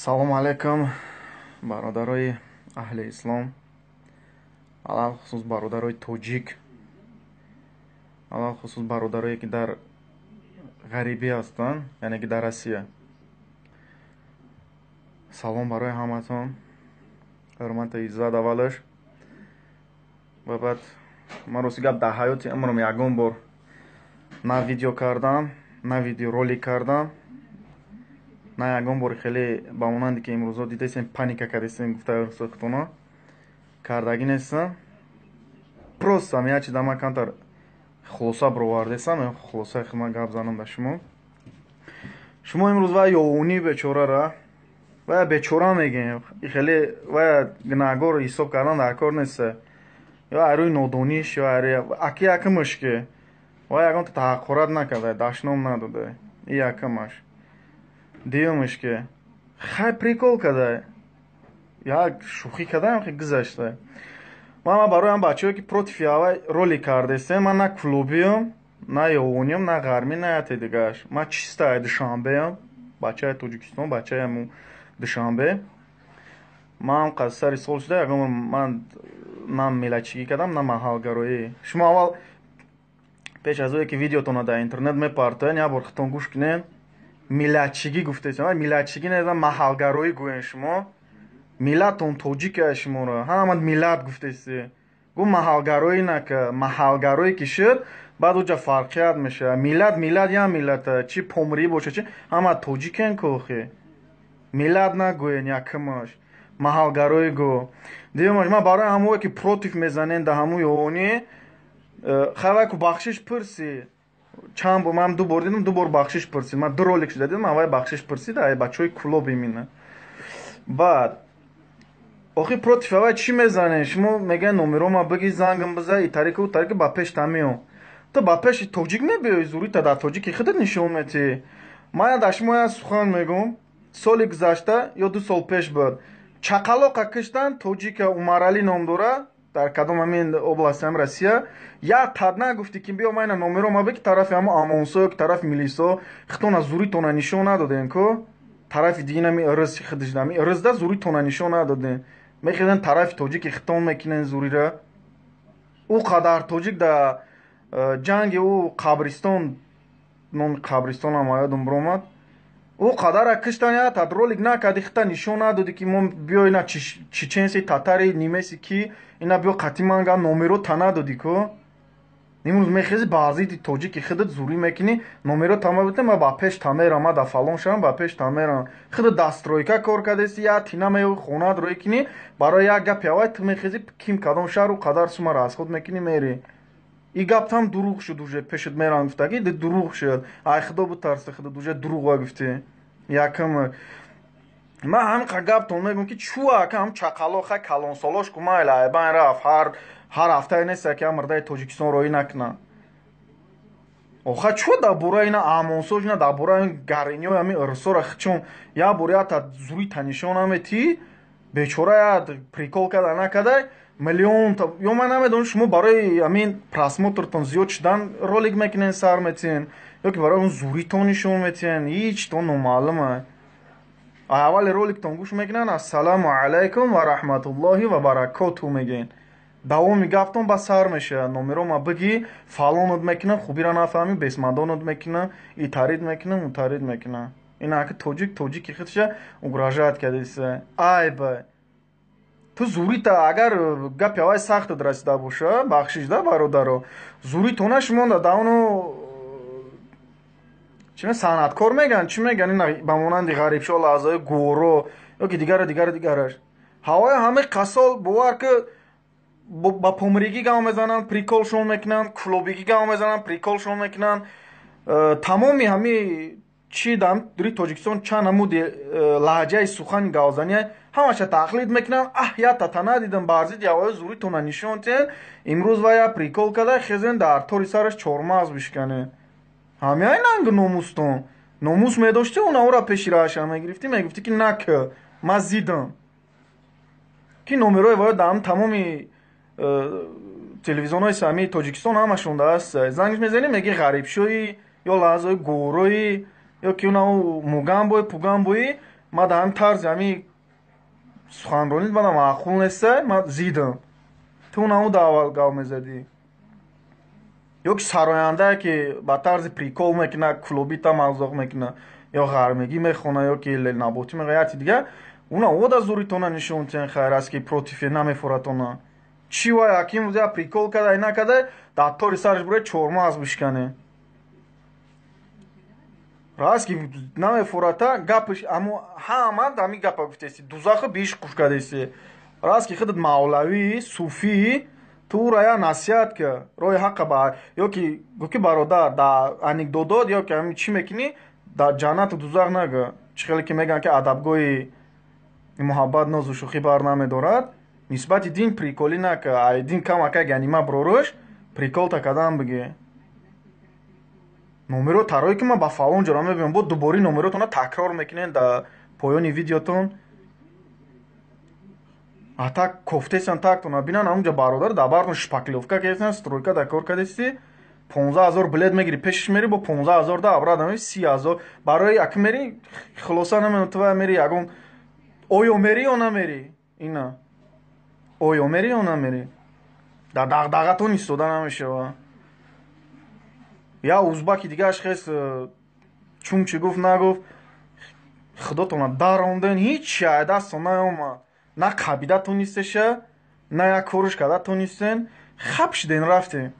салому алайкум бародарои аҳли ислом, алахусус бародарои тоҷик, алахусус бародарое ки дар ғарибӣ ҳастанд, яъне ки дар Россия. Салом барои ҳаматон, ҳурмати иззат аввалаш. Ва баъд ман рости гап дар ҳаёти умрам ягон бор на видео кардам, на видеоролик кардам, на ягон бори хеле ба монанде ки имрӯзо дидесем паника кардесем гуфта сӯхтона кардагӣ нестам. просто як чиз дама камтар хулоса бировардесам, хулосаи хизмат гап занам ба шумо. Шумо имрӯз ва ёвунӣ бечорара ва бечора мегем, хеле ва гунаҳгор ҳисоб кардан дар кор нест. ё арои нодониш ё арои аки якмаш ки ва ягон таҳаққурат накарда, дашном надода. И якмаш. Дуюмаш ки хай прикол када, як шӯхӣ кадаам хе гузашта. Ман барои ҳам бачаҳое ки против ава ролик кардесем, ман на клубиём, на ёвуниём, на ғармӣ, на яте дигааш. Ман чистая Душанбеям, бачаи Тоҷикистон, бачаи ҳамун Душанбе. Ман қассари сол шуда ягон ман на миллатчигӣ кардам, на маҳалгароӣ. Шумо аввал пеш аз оне ки видеотона дар интернет мепартоен, як бор хитон гӯш кунен. Миллатчигӣ гуфтесем, миллатчигӣ неза маҳалгароӣ гӯен шумо. Миллатон тоҷика шуморо, ҳама миллат гуфтеси. Гу маҳалгароӣ нака, маҳалгароӣ ки шуд, баъд уҷа фарқият меша. Миллат як миллата, чи помирӣ боша, чи ҳама тоҷикен кохи. Миллат нагӯен якмаш. Маҳалгароӣ гӯ. Дуюмаш, ман барои ҳамое ки против мезанен да ҳамун ёвонӣ, хавайку бахшиш пурси. Чанд бор ман ду бор дидам, ду бор бахшиш пурсид. Ман ду ролик шуда дидам, аввал бахшиш пурсид, ай бачаҳои куло бимина. Баъд охи против ава чӣ мезанен? Шумо мегӯяд номерома биги зангам биза, и тарика у тарика ба пеш тамиём. То ба пеши тоҷик мебиёи зурита дар тоҷики худат нишон метӣ. Ман дар шумо як сухан мегӯм. Соли гузашта ё 2 сол пеш буд. Чақалоқа киштан тоҷика Умаралӣ ном дора, дар кадом ҳамин области ҳам Россия. Як тадна гуфти ки биё майна номерома биги тарафи ҳамун Амонсо, тарафи милисо, хитона зуритона нишон надодем ко. Тарафи дигинами ирз хидиштами ирзда зуритона нишон надодем. Мехизен тарафи тоҷики хитон мекунен зурира. У қадар тоҷик да ҷанги у қабристон, номи қабристонам ядом биромад. У қадара киштан як тад ролик накарди, хита нишон надоди ки мо биё ина чеченси, татари, нимеси ки ина биё қатъи манга номеро та надоди ко. Имрӯз мехези ба зидди тоҷики худат зурӣ мекунӣ, номеро тама бите, ма ба пеш тамерам, ма дар фалон шавам, ба пеш тамерам. Худат дастройка кор кардеси, як тина меёви хонат рӯй кунӣ, барои як гапи авай ту мехези ким кадом шаҳру қадар сума расход мекунӣ мери. И гаптам дурӯғ шуд уже пешат мерам гуфтаги дурӯғ шуд. Ай худо бутарса худат уже дурӯғ ва гуфтӣ. Якм ман ҳамиқа гаптон мегӯм ки чӯака ҳам чақалоха калонсолош ку майла айбан рафт ҳар ҳафтае неста ки ҳам мурдаи Тоҷикистон роӣ накунад. Оха чӯ дар бораи ина Амонсош, ина дар бораи гариниҳои ҳамин ирсора хичон як бор якта зурита нишон наметӣ, бечора як прикол када накардай миллион та ё ман намедонам шумо барои ҳамин просмотртон зиёд шудан ролик мекунен сар метиҳен ё ки барои он зуритон нишон метиҳен, ҳеҷ то номаълума. Аввали роликтон гӯш мекунан ассалому алайкум ва раҳматуллоҳи ва баракоту мегӯен. Давоми гаптон ба сар мешавад. Номерома биги фалонот мекунам, хубира нафаҳмӣ, бесмадонот мекунам, итарид мекунам, утарид мекунам. Инаки тоҷики худша угрожает кардеса. Айба ту зурита агар гапи авай сахтат расида боша, бахшиш да бародаро. Зуритона шумо дар оно чӣ санъаткор меган, чӣ меган ина ба монанди ғарибшо лаҳзаи горо ё ки дигараш. Ҳавои ҳамаи қасол бовар ки ба помиригӣ гав мезананд, приколшон мекунанд, кулобигӣ гав мезананд, приколшон мекунанд. Тамоми ҳами чи дар дури Тоҷикистон чанд намуди лаҳҷаи сухани гавзанӣ ҳамаша тақлид мекунанд. Як тата надидам бар зидди ҳавои зуритона нишон тиҳен. Имрӯз ва як прикол када хезен дар тори сараш чормағз бишканед. Ҳамяй нанг номустон. Номус медошти уна ора пеши раша мегирифти, мегуфти ки нака ма зидам. Ки номерои ваё дар тамоми телевизионҳои сами Тоҷикистон ҳамашон даст. Зангш мезанӣ меги ғарибшоӣ ё лаҳзаи гороӣ ё ки уна мугамбои пугамбоӣ ма дар ҳамин тарзи ҳамин суханронит мана маъқул неста, ма зидам. Ту намуд аввал гав мезадӣ. ё ки сарояндае ки ба тарзи прикол мекуна, клубита мавзоқ мекуна, ё ғармегӣ мехона, ё ки лелнаботӣ мехона, яти дига, уна ода зуритона нишонтен хайр аст ки против намефуратона. Чӣ ва яким рӯза прикол када, ина када, дар тори сараш буре чормағз бишкане. Раст ки намефурата, гапш ҳама ҳамин гапа гуфтеси, дузаху биш қуш кадеси. Раст ки худат мавлавӣ, суфӣ, ту рая насиҳат ка, роҳи ҳаққа ба ё ки гуфти бародар, да анекдотот ё ки ҳамин чӣ мекунӣ, дар ҷаннату дузах нага. Чӣ хеле ки мегӯянд ки адабгоҳи муҳаббат нозу шӯхӣ бар намедорад, нисбати дин приколӣ нака. Ай дин камака ганима бирорӯш, приколта кадан бигӣ. номеро тарое ки ман ба фалон ҷора мебинам, бо дубори номеротона такрор мекунед дар поёни видеотон. А так кофтесан тактона бинан аунҷа бародар дабартон шпаклёвка кесен, стройка да кор кадеси, 15,000 билет мегири, пешиш мери бо 15,000 да абрадами 30,000. Барои як мери хулоса наменутва мери ягон оё мери ё намери? Ина. Оё мери ё намери? Дар дағдағатон истода намешава. Я узбаки дигааш хес чум чӣ гуфт нагуфт, худотона даронден ҳеч яй дастон наёмад. На қабида тонистеша, на як корш када тонистен, хаб шиден рафтем.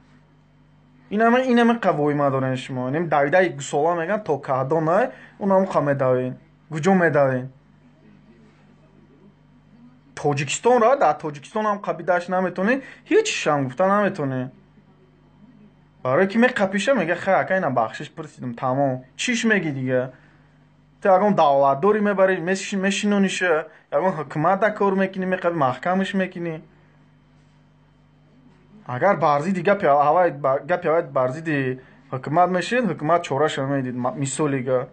Инаме қавоима дорен шумо. Нем давидаи гусола меган то каҳдонай, унам қа медавен. Куҷо медавен? Тоҷикистон ра, дар Тоҷикистон ҳам қабидааш наметонӣ, ҳеч шам гуфта наметонӣ. барои ки меқапиша мега хай ина бахшиш пирсидам, тамом. Чиш меги дига? Ту ягон давлатдорӣ мебарӣ, мешинониша, ягон ҳукуматда кор мекунӣ, меқаби маҳкамаш мекунӣ. Агар бар зидди гапи аввал бар зидди ҳукумат мешид, ҳукумат чораша медид. Мисоли гап.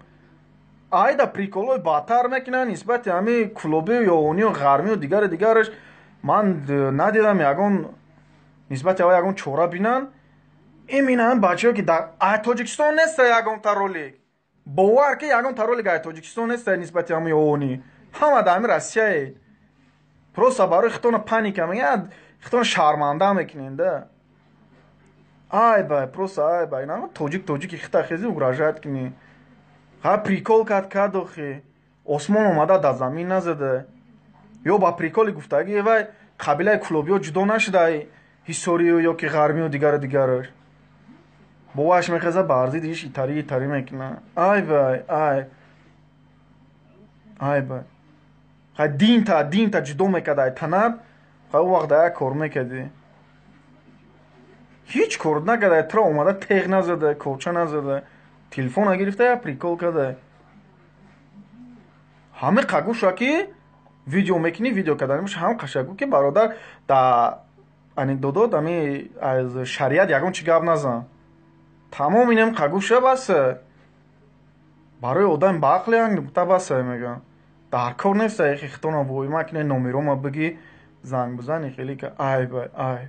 Айда приколҳои бадтар мекунанд нисбати ҳамин клубию ёвонию ғармию дигараш. Ман надидам ягон нисбати аввал ягон чора бинанд. Иминан бачаҳое ки дар Тоҷикистон неста ягонта ролик. бовар ки ягонта ролик ай Тоҷикистон неста нисбати ҳамин ёвонӣ. Ҳама дар ҳамин Россияе. Просто барои хитона паника мегӯянд, хитона шарманда мекунед да. Ай бай, просто ай бай. Нама тоҷики хита хези угражает кунӣ. Ха прикол кад охи. Осмон омада дар замин назада. Ё ба приколи гуфтагии вай қабилаи кулобиё ҷудо нашуда ҳисорию ё ки ғармию дигараш. боваш мехеза бар зидди иш итарӣ мекуна. Ай бай, ай бай. Ха динта ҷудо мекард ай танаб, ха у вақт як кор мекарди. ҳеч кор накарда, туро омада теғ назада, корча назада, телефона гирифта як прикол када. ҳаме қагуша ки видео мекунӣ, видео кадан меша, ҳам қашагу ки бародар да анекдотот ами аз шариат ягон чӣ гап назан. Тамом инам қагуша баса. барои одам ба ақли ангуфта баса меган. дар кор неста яхи хитона воима куне номерома биги занг бизани хеле ка ай бай ай.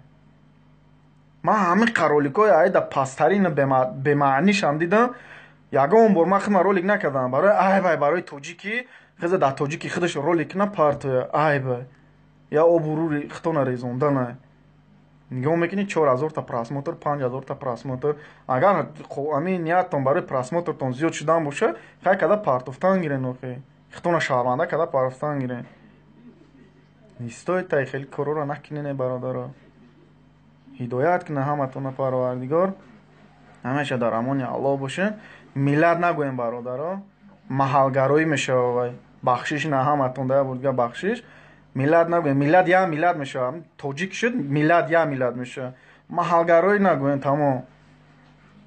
ман ҳамин қароликҳои айда пасттарин бемаънишам дидам. ягон бор ман хидма ролик накардам барои ай бай, барои тоҷики хеза дар тоҷики худаш ролик куна партоя. Ай бай, я обурури хитона резонданай. нигоҳ мекунӣ 4000 та просмотр, 5000 та просмотр. Агар ҳамин нияттон барои просмотртон зиёд шудан боша, хай када партофтан гирен охи. хитона шарманда када партофтан гирен. нестоит тай хеле корора накунене бародаро. ҳидоят куна ҳаматона парвардигор. ҳамеша дар амони аллоҳ бошен. миллат нагӯем бародаро. маҳалгароӣ мешава вай. бахшиш на ҳаматон да бурга бахшиш. миллат нагӯем, миллат я миллат мешава. тоҷик шуд миллат я миллат мешава. маҳалгароӣ нагӯем, тамом.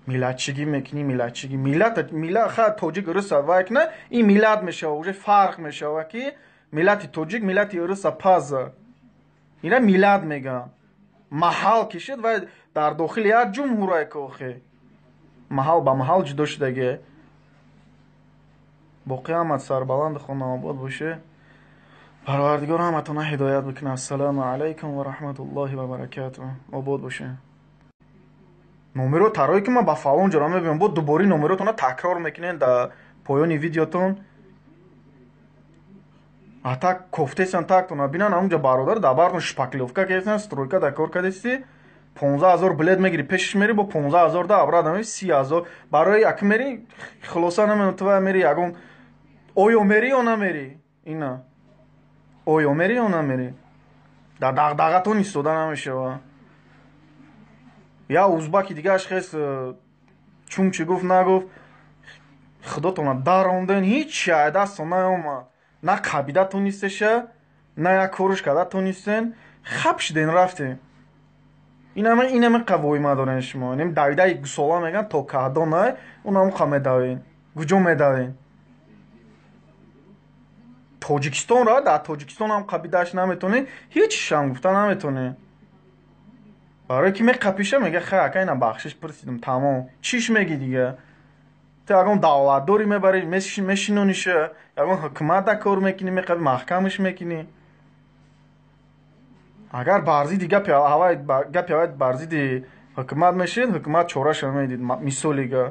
миллатчигӣ мекунӣ, миллатчигӣ. миллат ха тоҷик руса вай кна, ин миллат мешава, уже фарқ мешава ки миллати тоҷик, миллати руса паза. ина миллат меган. маҳал кишид вай дар дохили як ҷумҳурае ки охи. маҳал ба маҳал ҷудо шудаге. бо қиёмат сарбаланду хонаобод боше. парвардигор ҳаматона ҳидоят бикунад. ассалому алайкум ва раҳматуллоҳи ва баракатуҳ. обод бошед. номеро тарое ки ман ба фалон ҷора мебинам, бо дубори номеротона такрор мекунед дар поёни видеотон. А так кофтесан так то набинан аунҷа бародар дабарно шпаклёвка кесан стройка да кор кадеси 15000 билет мегири пешиш мери бо 15000 да абрадами 30000 барои як мери хулоса наметова мери ягон оё мери ё намери ина оё мери ё намери дар дағдағатон истода намешава я узбаки дигааш хес чум чӣ гуфт нагуфт худотона даронден ҳеч дастон наёмад на қабида тонистеша на як корш када тонистен хап шиден рафтем инаме қавоима дорен шумо нем давидаи гусола меган то каҳдона унам қа медавен гуҷо медавен тоҷикистонра дар тоҷикистон ҳам қабидааш наметонӣ ҳечишам гуфта наметонӣ барое ки меқапиша мега ха ака ина бахшиш пурсидам тамом чиш меги дига ту ягон давлатдорӣ мебарӣ мешинониша ягон ҳукуматда кор мекунӣ меқаби маҳкамаш мекунӣ агар барзиди гапи аввал барзиди ҳукумат мешид ҳукумат чораша медид мисолига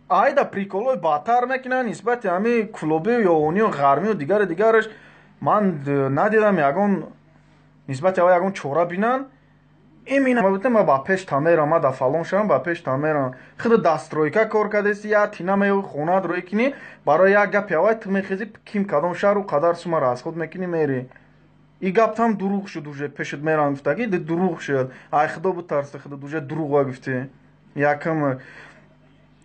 айда приколҳои бадтар мекунанд нисбати ҳами клубию ёвонию ғармию дигараш ман надидам ягон нисбати аввал ягон чора бинанд ма ба пеш тамерам ма да фалон шавам ба пеш тамерам худ дастройка кор кадеси я тина меёи хонат рӯй кунӣ барои як гапи аввал ту мехезӣ ким кадом шаҳру қадар сума расход мекунӣ мери и гаптам дуруғ шуд уже пешут мерам гуфтаги дуруғ шуд ай худо бутарса худо уже дуруға гуфтӣ якам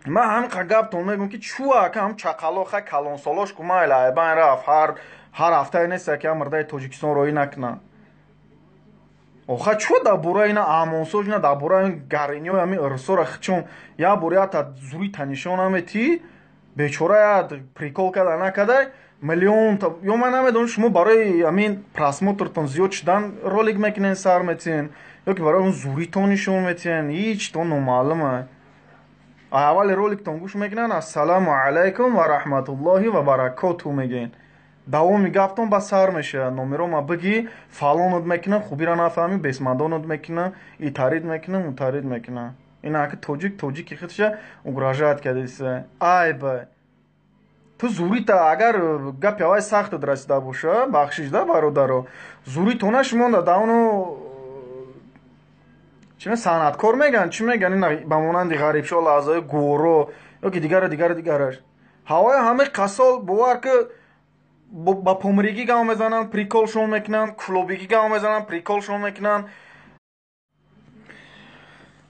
ма ҳамқа гаптон мегӯм ки чӯ ака ҳам чақалоха калонсолош ку майла айбан рафт ҳар ҳафтае неста ки ҳам мурдаи тоҷикистон роӣ накунад оха чӯ дар бораи ина амонсоҷ ина дар бораи гариниёи ҳами ирсора хичон як бор ята зури танишон наметӣ бечора як прикол када накада миллион ё ман намедонам шумо барои ҳамин просмотртон зиёд шудан ролик мекунен сар метиҳен ё ки барои он зуритон нишон метиҳен ҳеч то номаълума аввали роликтон гӯш мекунанд ассалому алайкум ва раҳматуллоҳи ва баракоту мегӯен давоми гаптон ба сар мешавад номерома бигӣ фалонут мекунам хубира нафаҳмӣ бесмадонут мекунам итарид мекунам утарид мекунам инаки тоҷики худша угрожает кадеса айба ту зурита агар гапи аввали сахтут расида боша бахшишда бародаро зуритона шумонда давно чӣ санъаткор меган чӣ меган ина ба монанди ғарибшол аъзои гуворо ёки дигараш ҳавои ҳамаи қасол бовар ки ба помригӣ гам мезананд приколшон мекунанд клубигӣ гам мезананд приколшон мекунанд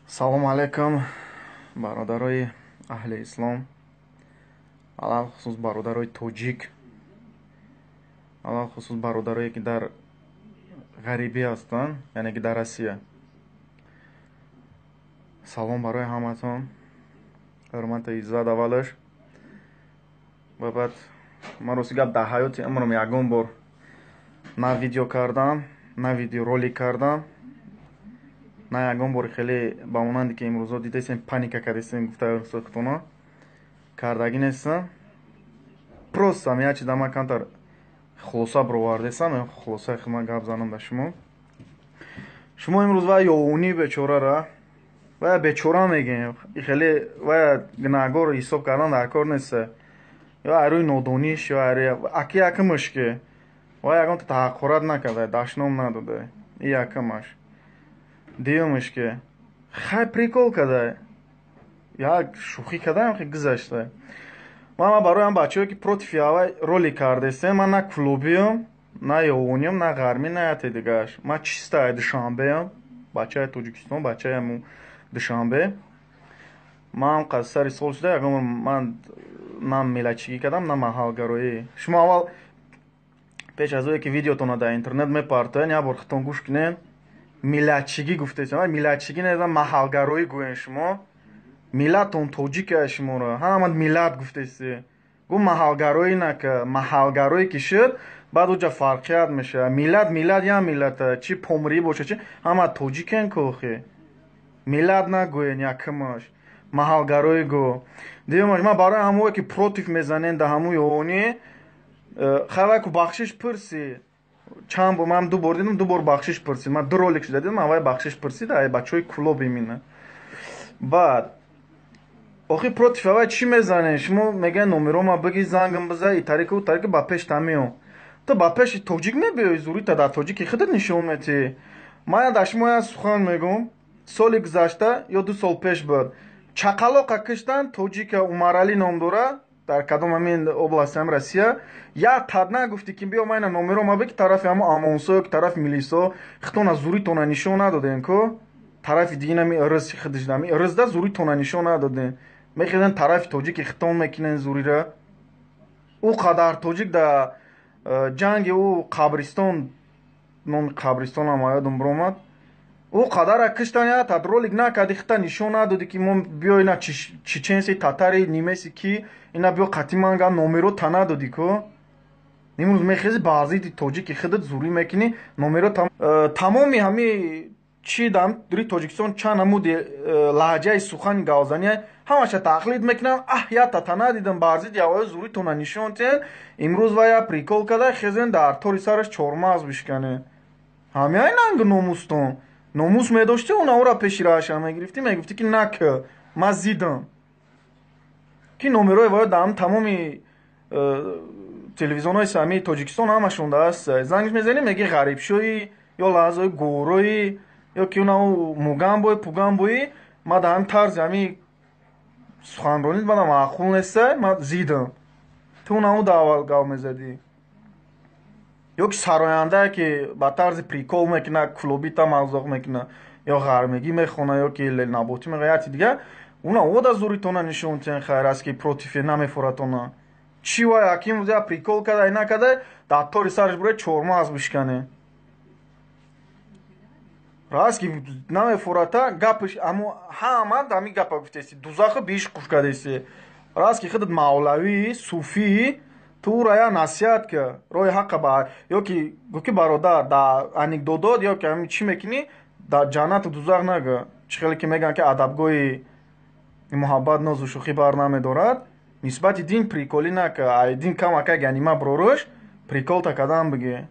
салому алайкум бародарои аҳли ислом алахусус бародарои тоҷик алахусус бародарое ки дар ғарибӣ ҳастанд яъне ки дар Россия салом барои ҳаматон ҳурмати иззат аввалаш ва баъд ман рости гап дар ҳаёти умрам ягон бор на видео кардам на видеоролик кардам на ягон бор хеле ба монанде ки имрӯзо дидесем паника кардесем гуфта сӯхтона кардагӣ нестам просто ам як чиз дама камтар хулоса бировардесам хулосаи хизмат гап занам ба шумо имрӯз ва ёвонӣ бечорара ва бечора мегем хеле ва гунаҳгор ҳисоб кардан дар кор неста ё айрӯи нодониш ё аки яка мушке ва ягон таҳаққурат накарда дашном надода и якамаш дуюмаш ки хай прикол када як шӯхӣ кадаам хе гузашта ман барои ҳам бачаҳое ки против аввал ролик кардесем ман на клубиём на ёвониём на ғармӣ на яте дигааш ман чиста душанбеам бачаи тоҷикистон бачаи ҳамун душанбе ман ҳам сари сол шуда ягон бор ман на миллатчигӣ кардам на маҳалгароӣ шумо аввал пеш аз оне ки видеотона дар интернет мепартоен як бор худтон гӯш кунен миллатчигӣ гуфтесем миллатчигӣ незан маҳалгароӣ гӯен шумо миллаттон тоҷика шуморо ҳамат миллат гуфтеси гу маҳалгароӣ нака маҳалгароӣ ки шуд баъд уҷа фарқият мешавад миллат як миллата чи помрӣ боша чи ҳама тоҷикен кохе миллат нагӯен якамаш маҳалгароӣ гӯ дуюмаш ман барои ҳамое ки против мезанен дар ҳамун ёвонӣ хавайку бахшиш пурси чанд бор ман ду бор дидам ду бор бахшиш пурсид ман ду ролик шуда дидам аввал бахшиш пурсид ай бачаҳои клуби мина баъд охи против аввал чӣ мезанен шумо мегӯяд номерома бигӣ зангам биза и тариқа у тариқа ба пеш тамиём تو ба пеши тоҷик мебиёӣ, зурӣ та дар тоҷики худат нишон медиҳӣ. Ман дар шумо як сухан мегӯм. Соли гузашта ё 2 сол пеш буд. Чақалоқа киштан, тоҷика Умаралӣ ном дорад, дар кадом ҳамин области ҳам Россия. Як тадна гуфтӣ ки биё майна номеро ма бики тарафи ҳамо Амонсо, тарафи Милисо, хитона зуритона нишон надодем ко. Тарафи дигинами ырз хидиждами ырзда зуритона нишон надодем. Мехиден тарафи тоҷики хитон мекинен зурира. Ӯ қадар тоҷик да ҷанги ӯ қабристон, номи қабристонам аёдам биромад. Ӯ қадара киштан як тад ролик накарди, хита нишон надоди ки мо биё ина чеченси, татари, нимеси ки ина биё қатӣ манга номеро та надоди ко. Имрӯз мехези ба азиди тоҷики худат зурӣ мекини номеро тамоми ҳами чи дар дури Тоҷикистон чанд намуди лаҳҷаи сухани гавзанӣ ҳамаша тақлид мекунанд. Я тата надидам ба азиди авои зуритона нишон тен. Имрӯз ва я прикол када хезен дар тори сараш чормағз бишкане. Ҳамяй нанг номустон. Номус медошти уна ӯра пеши раша мегирифтӣ, мегуфтӣ ки нак ман зидам. Ки номерои ваё дар тамоми телевизионҳои сами Тоҷикистон ҳамашон дааст. Зангиш мезанӣ меги ғарибшоӣ ё лаҳзои гӯроӣ ё ки уна мугамбои пугамбоӣ. Ма дар ҳамин тарзи ҳами суханронӣ бада маъқул неста, ма зидам. Ту уна ӯ давал гав мезадӣ. Ё ки сарояндае ки ба тарзи прикол мекуна, кулобита мазоқ мекуна, ё ғармегӣ мехона, ё ки лелнаботӣ мехона, яти дигар. Уна ода зуритона нишон тен хайр аст ки против намефоратона. Чи ва яким рӯз як прикол када, ина када, дар тори сараш буре чормағз бишкане. Раст ки намефората, гапш ҳама ҳамин гапа гуфтеси, дузаху биш куш кадеси. Раст ки худат мавлавӣ, суфӣ, ту ӯра як насиҳат ка, роҳи ҳаққа ба ё ки гуфти бародар дар анекдотот ё ки ҳамин чӣ мекунӣ, дар ҷаннату дузах нага. Чӣ хеле ки мегӯянд ки адабгоҳи муҳаббат нозу шӯхӣ бар намедорад. Нисбати дин приколӣ нака, ай дин камакак ганима бророш, прикол та кадан бигӣ.